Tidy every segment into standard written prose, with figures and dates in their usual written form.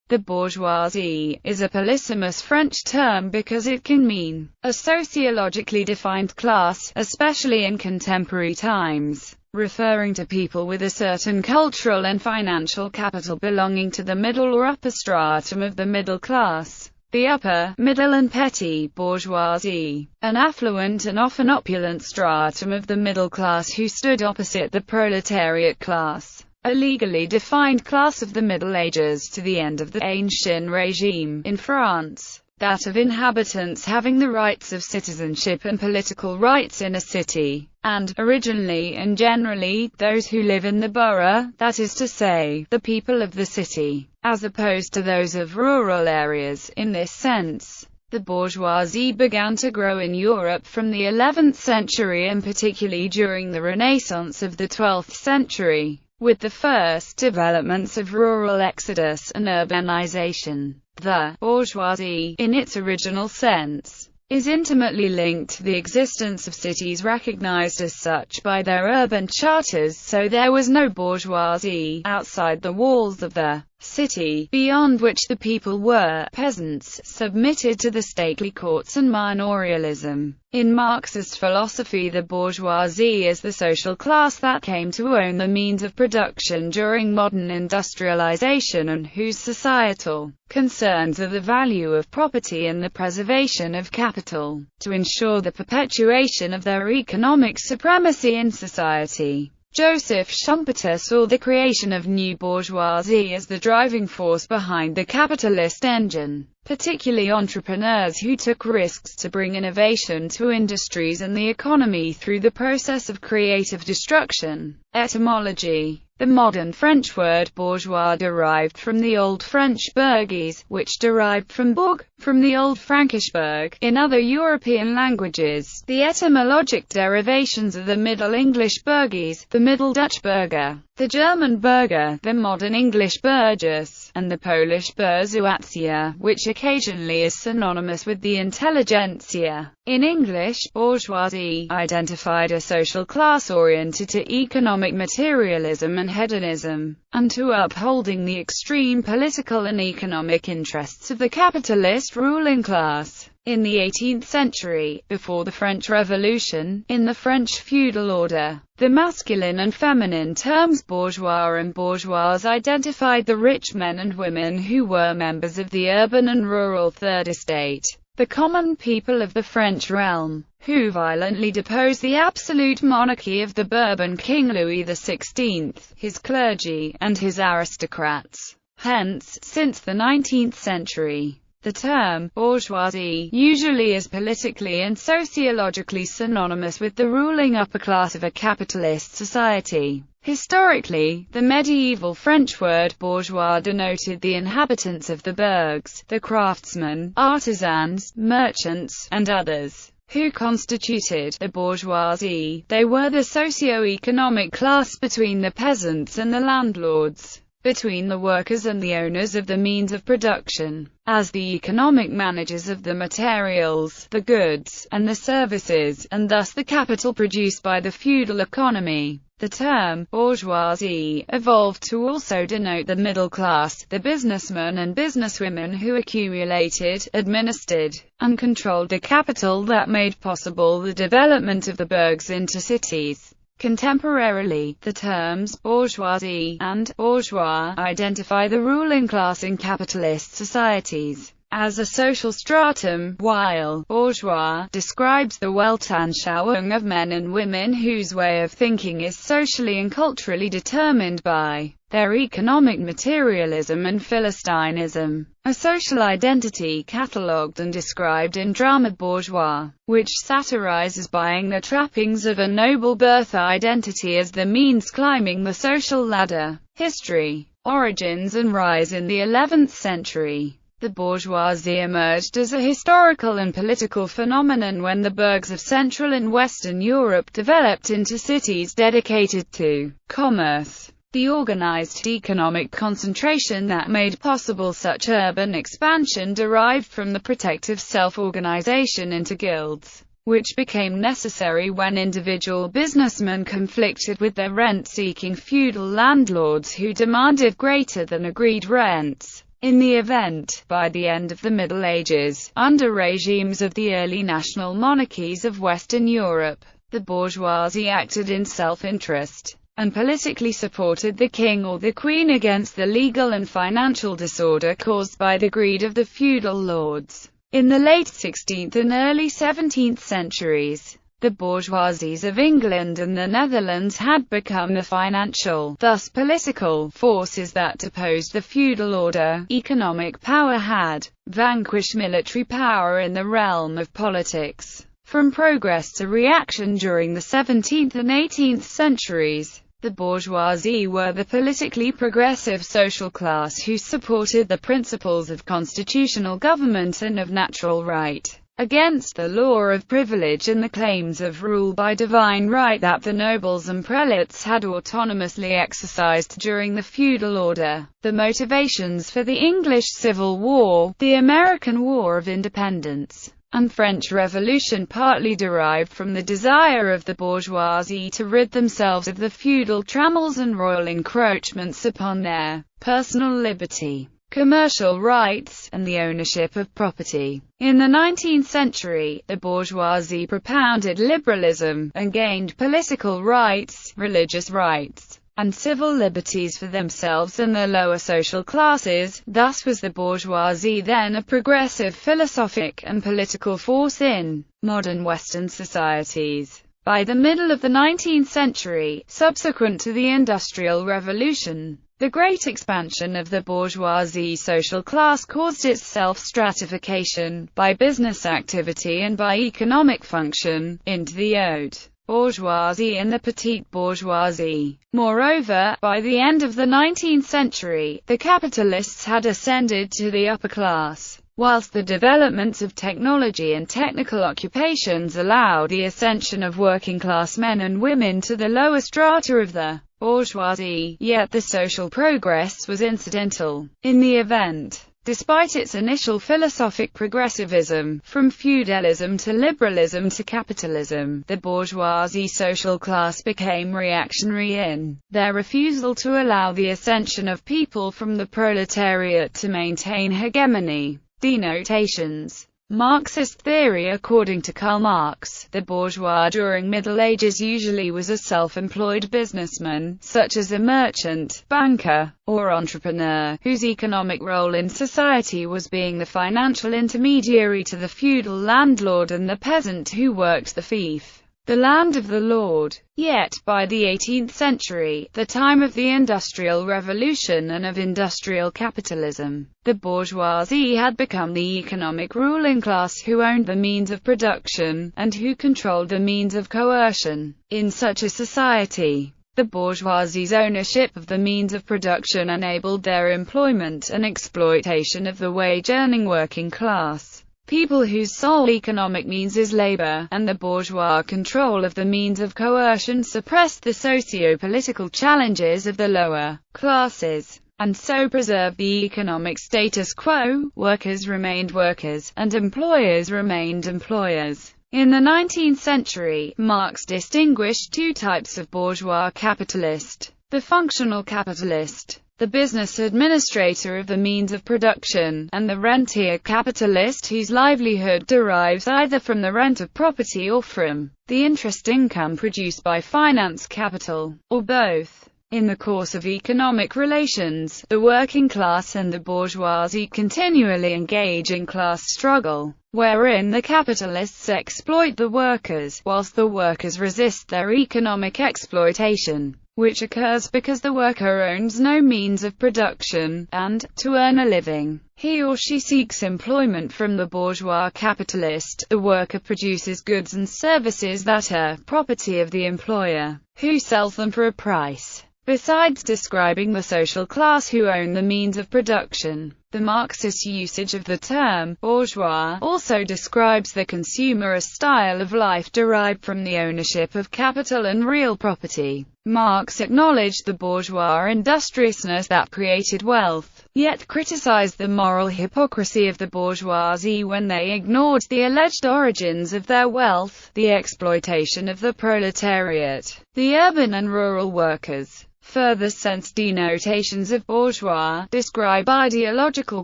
The bourgeoisie is a polysemous French term because it can mean a sociologically defined class, especially in contemporary times, referring to people with a certain cultural and financial capital belonging to the middle or upper stratum of the middle class, the upper, middle and petit bourgeoisie, an affluent and often opulent stratum of the middle class who stood opposite the proletariat class, a legally defined class of the Middle Ages to the end of the Ancien regime in France, that of inhabitants having the rights of citizenship and political rights in a city, and, originally and generally, those who live in the borough, that is to say, the people of the city, as opposed to those of rural areas. In this sense, the bourgeoisie began to grow in Europe from the 11th century and particularly during the Renaissance of the 12th century, with the first developments of rural exodus and urbanization. The bourgeoisie, in its original sense, is intimately linked to the existence of cities recognized as such by their urban charters, so there was no bourgeoisie outside the walls of the city, beyond which the people were peasants, submitted to the stately courts and manorialism. In Marxist philosophy, the bourgeoisie is the social class that came to own the means of production during modern industrialization and whose societal concerns are the value of property and the preservation of capital, to ensure the perpetuation of their economic supremacy in society. Joseph Schumpeter saw the creation of new bourgeoisie as the driving force behind the capitalist engine, particularly entrepreneurs who took risks to bring innovation to industries and the economy through the process of creative destruction. Etymology. The modern French word bourgeois derived from the Old French bourgeois, which derived from bourg, from the Old Frankish burg. In other European languages, the etymologic derivations are the Middle English burgess, the Middle Dutch burger, the German Bürger, the modern English burgess, and the Polish burzhuacja, which occasionally is synonymous with the intelligentsia. In English, bourgeoisie identified a social class oriented to economic materialism and hedonism, and to upholding the extreme political and economic interests of the capitalist ruling class. In the 18th century, before the French Revolution, in the French feudal order, the masculine and feminine terms bourgeois and bourgeoise identified the rich men and women who were members of the urban and rural third estate, the common people of the French realm, who violently deposed the absolute monarchy of the Bourbon King Louis XVI, his clergy, and his aristocrats. Hence, since the 19th century, the term bourgeoisie usually is politically and sociologically synonymous with the ruling upper class of a capitalist society. Historically, the medieval French word bourgeois denoted the inhabitants of the burghs, the craftsmen, artisans, merchants, and others who constituted the bourgeoisie. They were the socio-economic class between the peasants and the landlords, between the workers and the owners of the means of production, as the economic managers of the materials, the goods, and the services, and thus the capital produced by the feudal economy. The term bourgeoisie evolved to also denote the middle class, the businessmen and businesswomen who accumulated, administered, and controlled the capital that made possible the development of the burghs into cities. Contemporarily, the terms bourgeoisie and bourgeois identify the ruling class in capitalist societies as a social stratum, while bourgeois describes the Weltanschauung of men and women whose way of thinking is socially and culturally determined by their economic materialism and philistinism, a social identity catalogued and described in Drama Bourgeois, which satirizes buying the trappings of a noble birth identity as the means climbing the social ladder. History, origins and rise. In the 11th century, the bourgeoisie emerged as a historical and political phenomenon when the burghs of Central and Western Europe developed into cities dedicated to commerce. The organized economic concentration that made possible such urban expansion derived from the protective self-organization into guilds, which became necessary when individual businessmen conflicted with their rent-seeking feudal landlords who demanded greater than agreed rents. In the event, by the end of the Middle Ages, under regimes of the early national monarchies of Western Europe, the bourgeoisie acted in self-interest, and politically supported the king or the queen against the legal and financial disorder caused by the greed of the feudal lords. In the late 16th and early 17th centuries, the bourgeoisies of England and the Netherlands had become the financial, thus political, forces that opposed the feudal order. Economic power had vanquished military power in the realm of politics. From progress to reaction during the 17th and 18th centuries, the bourgeoisie were the politically progressive social class who supported the principles of constitutional government and of natural right, against the law of privilege and the claims of rule by divine right that the nobles and prelates had autonomously exercised during the feudal order. The motivations for the English Civil War, the American War of Independence, and French Revolution partly derived from the desire of the bourgeoisie to rid themselves of the feudal trammels and royal encroachments upon their personal liberty, commercial rights, and the ownership of property. In the 19th century, the bourgeoisie propounded liberalism, and gained political rights, religious rights, and civil liberties for themselves and the lower social classes. Thus was the bourgeoisie then a progressive philosophic and political force in modern Western societies. By the middle of the 19th century, subsequent to the Industrial Revolution, the great expansion of the bourgeoisie social class caused its self-stratification, by business activity and by economic function, into the haute bourgeoisie and the Petit Bourgeoisie. Moreover, by the end of the 19th century, the capitalists had ascended to the upper class, whilst the developments of technology and technical occupations allowed the ascension of working-class men and women to the lower strata of the bourgeoisie. Yet the social progress was incidental. In the event, despite its initial philosophic progressivism, from feudalism to liberalism to capitalism, the bourgeoisie social class became reactionary in their refusal to allow the ascension of people from the proletariat to maintain hegemony. Denotations. Marxist theory. According to Karl Marx, the bourgeois during Middle Ages usually was a self-employed businessman, such as a merchant, banker, or entrepreneur, whose economic role in society was being the financial intermediary to the feudal landlord and the peasant who worked the fief, the land of the lord. Yet, by the 18th century, the time of the Industrial Revolution and of industrial capitalism, the bourgeoisie had become the economic ruling class who owned the means of production, and who controlled the means of coercion. In such a society, the bourgeoisie's ownership of the means of production enabled their employment and exploitation of the wage-earning working class, people whose sole economic means is labor, and the bourgeois control of the means of coercion suppressed the socio-political challenges of the lower classes, and so preserved the economic status quo. Workers remained workers, and employers remained employers. In the 19th century, Marx distinguished two types of bourgeois capitalist: the functional capitalist, the business administrator of the means of production, and the rentier capitalist whose livelihood derives either from the rent of property or from the interest income produced by finance capital, or both. In the course of economic relations, the working class and the bourgeoisie continually engage in class struggle, wherein the capitalists exploit the workers, whilst the workers resist their economic exploitation, which occurs because the worker owns no means of production, and, to earn a living, he or she seeks employment from the bourgeois capitalist. The worker produces goods and services that are property of the employer, who sells them for a price. Besides describing the social class who own the means of production, the Marxist usage of the term bourgeois also describes the consumerist style of life derived from the ownership of capital and real property. Marx acknowledged the bourgeois industriousness that created wealth, yet criticized the moral hypocrisy of the bourgeoisie when they ignored the alleged origins of their wealth, the exploitation of the proletariat, the urban and rural workers. Further sense denotations of bourgeois describe ideological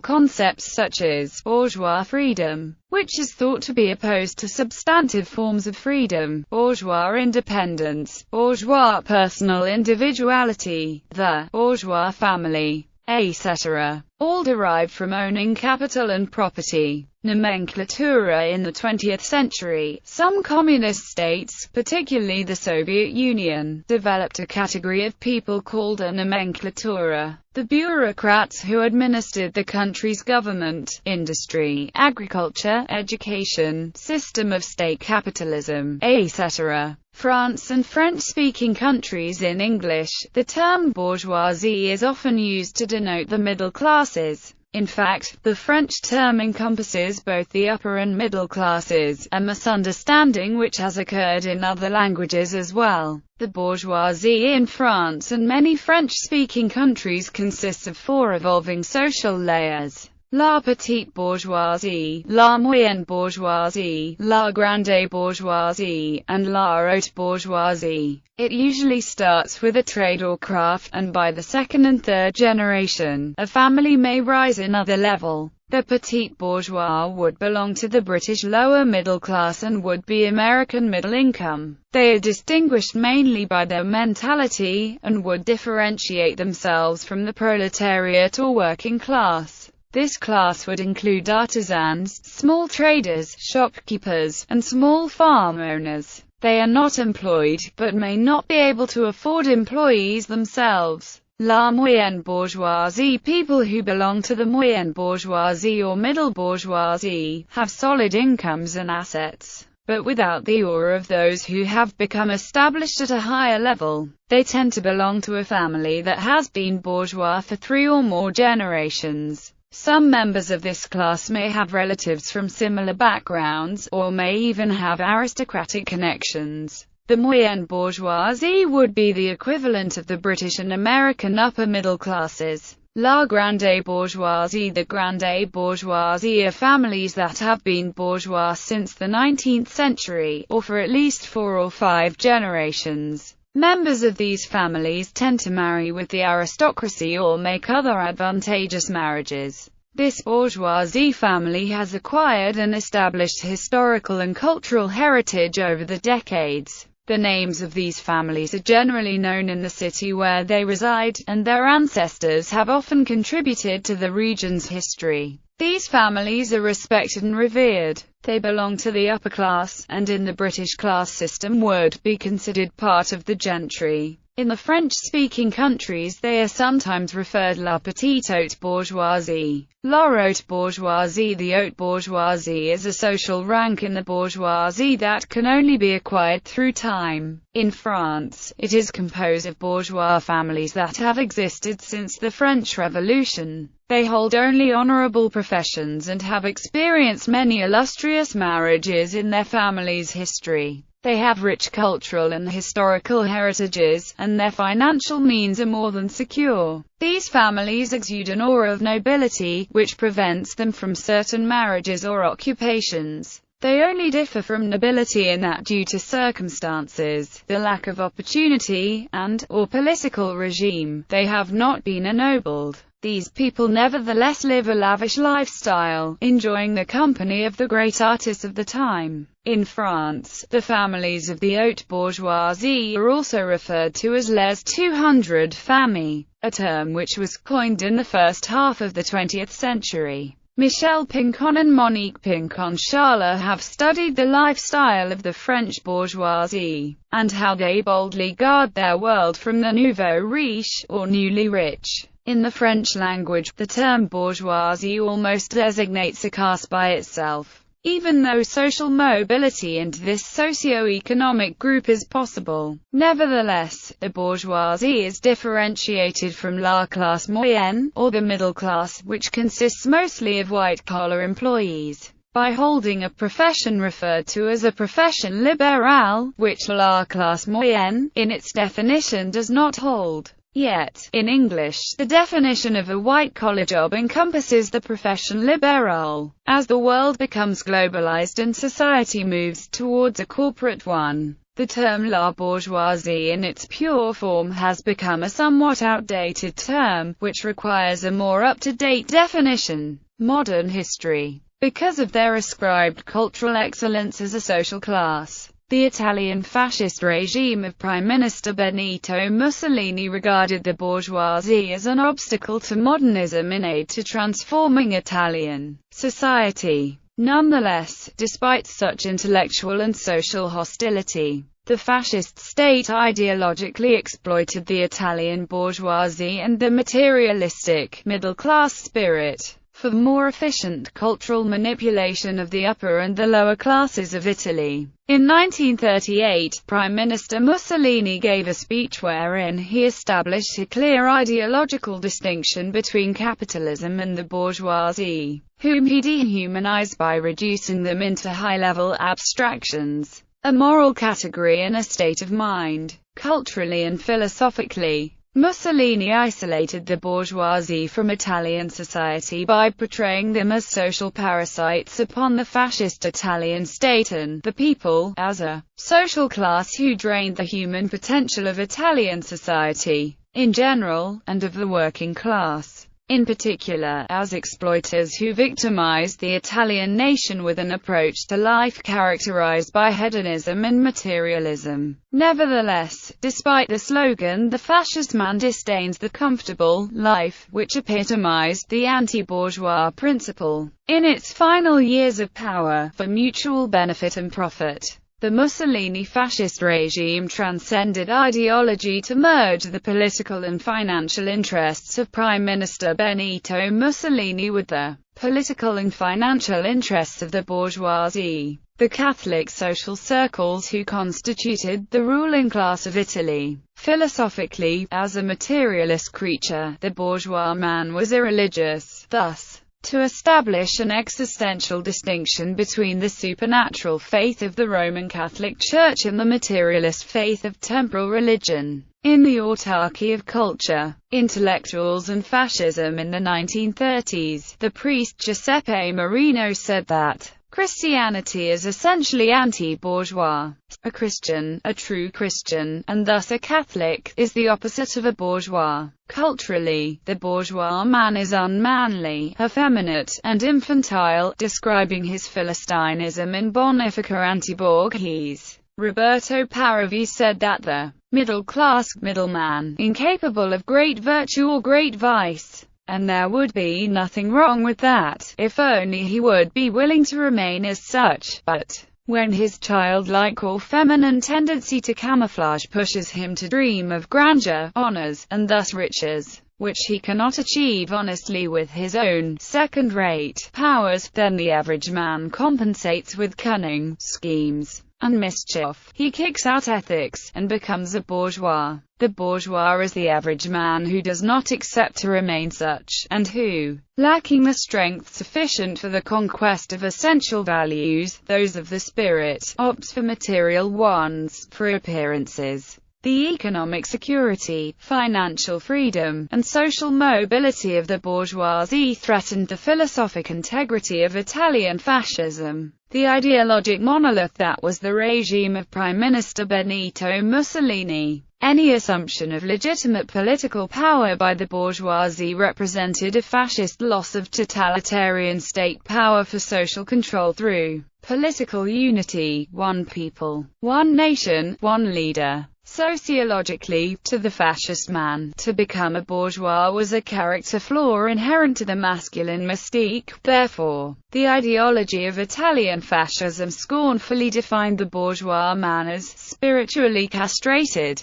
concepts such as bourgeois freedom, which is thought to be opposed to substantive forms of freedom, bourgeois independence, bourgeois personal individuality, the bourgeois family, etc., all derived from owning capital and property. Nomenclatura. In the 20th century, some communist states, particularly the Soviet Union, developed a category of people called a nomenclatura. The bureaucrats who administered the country's government, industry, agriculture, education, system of state capitalism, etc. France and French-speaking countries. In English, the term bourgeoisie is often used to denote the middle classes. In fact, the French term encompasses both the upper and middle classes, a misunderstanding which has occurred in other languages as well. The bourgeoisie in France and many French-speaking countries consists of four evolving social layers: la petite bourgeoisie, la moyenne bourgeoisie, la grande bourgeoisie, and la haute bourgeoisie. It usually starts with a trade or craft, and by the second and third generation, a family may rise another level. The petite bourgeois would belong to the British lower middle class and would be American middle income. They are distinguished mainly by their mentality, and would differentiate themselves from the proletariat or working class. This class would include artisans, small traders, shopkeepers, and small farm owners. They are not employed, but may not be able to afford employees themselves. La moyenne bourgeoisie. People who belong to the moyenne bourgeoisie or middle bourgeoisie have solid incomes and assets, but without the aura of those who have become established at a higher level. They tend to belong to a family that has been bourgeois for 3 or more generations. Some members of this class may have relatives from similar backgrounds, or may even have aristocratic connections. The moyenne bourgeoisie would be the equivalent of the British and American upper middle classes. La grande bourgeoisie. The grande bourgeoisie are families that have been bourgeois since the 19th century, or for at least 4 or 5 generations. Members of these families tend to marry with the aristocracy or make other advantageous marriages. This bourgeoisie family has acquired an established historical and cultural heritage over the decades. The names of these families are generally known in the city where they reside, and their ancestors have often contributed to the region's history. These families are respected and revered. They belong to the upper class, and in the British class system would be considered part of the gentry. In the French-speaking countries they are sometimes referred la petite haute bourgeoisie, la haute bourgeoisie. The haute bourgeoisie is a social rank in the bourgeoisie that can only be acquired through time. In France, it is composed of bourgeois families that have existed since the French Revolution. They hold only honorable professions and have experienced many illustrious marriages in their family's history. They have rich cultural and historical heritages, and their financial means are more than secure. These families exude an aura of nobility, which prevents them from certain marriages or occupations. They only differ from nobility in that due to circumstances, the lack of opportunity, and/or political regime, they have not been ennobled. These people nevertheless live a lavish lifestyle, enjoying the company of the great artists of the time. In France, the families of the haute bourgeoisie are also referred to as les 200 familles, a term which was coined in the first half of the 20th century. Michel Pincon and Monique Pincon-Charles have studied the lifestyle of the French bourgeoisie, and how they boldly guard their world from the nouveau riche, or newly rich. In the French language, the term bourgeoisie almost designates a caste by itself, even though social mobility into this socio-economic group is possible. Nevertheless, the bourgeoisie is differentiated from la classe moyenne, or the middle class, which consists mostly of white-collar employees, by holding a profession referred to as a profession libérale, which la classe moyenne, in its definition, does not hold. Yet, in English, the definition of a white-collar job encompasses the profession libérale. As the world becomes globalized and society moves towards a corporate one, The term la bourgeoisie in its pure form has become a somewhat outdated term, which requires a more up-to-date definition. Modern history. Because of their ascribed cultural excellence as a social class, the Italian fascist regime of Prime Minister Benito Mussolini regarded the bourgeoisie as an obstacle to modernism in aid to transforming Italian society. Nonetheless, despite such intellectual and social hostility, the fascist state ideologically exploited the Italian bourgeoisie and the materialistic, middle-class spirit for more efficient cultural manipulation of the upper and the lower classes of Italy. In 1938, Prime Minister Mussolini gave a speech wherein he established a clear ideological distinction between capitalism and the bourgeoisie, whom he dehumanized by reducing them into high-level abstractions, a moral category and a state of mind. Culturally and philosophically, Mussolini isolated the bourgeoisie from Italian society by portraying them as social parasites upon the fascist Italian state and the people as a social class who drained the human potential of Italian society in general, and of the working class in particular, as exploiters who victimized the Italian nation with an approach to life characterized by hedonism and materialism. Nevertheless, despite the slogan "The fascist man disdains the comfortable life," which epitomized the anti-bourgeois principle, in its final years of power, for mutual benefit and profit, the Mussolini fascist regime transcended ideology to merge the political and financial interests of Prime Minister Benito Mussolini with the political and financial interests of the bourgeoisie, the Catholic social circles who constituted the ruling class of Italy. Philosophically, as a materialist creature, the bourgeois man was irreligious. Thus, to establish an existential distinction between the supernatural faith of the Roman Catholic Church and the materialist faith of temporal religion, in the autarky of culture, intellectuals and fascism in the 1930s, the priest Giuseppe Marino said that Christianity is essentially anti-bourgeois. A Christian, a true Christian, and thus a Catholic, is the opposite of a bourgeois. Culturally, the bourgeois man is unmanly, effeminate, and infantile, describing his Philistinism in Bonifica Anti-Borghese. Roberto Paravi said that the middle-class, middleman, incapable of great virtue or great vice, and there would be nothing wrong with that, if only he would be willing to remain as such, but when his childlike or feminine tendency to camouflage pushes him to dream of grandeur, honors, and thus riches, which he cannot achieve honestly with his own second-rate powers, then the average man compensates with cunning, schemes, and mischief. He kicks out ethics, and becomes a bourgeois. The bourgeois is the average man who does not accept to remain such, and who, lacking the strength sufficient for the conquest of essential values, those of the spirit, opts for material ones, for appearances. The economic security, financial freedom, and social mobility of the bourgeoisie threatened the philosophic integrity of Italian fascism, the ideologic monolith that was the regime of Prime Minister Benito Mussolini. Any assumption of legitimate political power by the bourgeoisie represented a fascist loss of totalitarian state power for social control through political unity, one people, one nation, one leader. Sociologically, to the fascist man, to become a bourgeois was a character flaw inherent to the masculine mystique. Therefore, the ideology of Italian fascism scornfully defined the bourgeois man as spiritually castrated.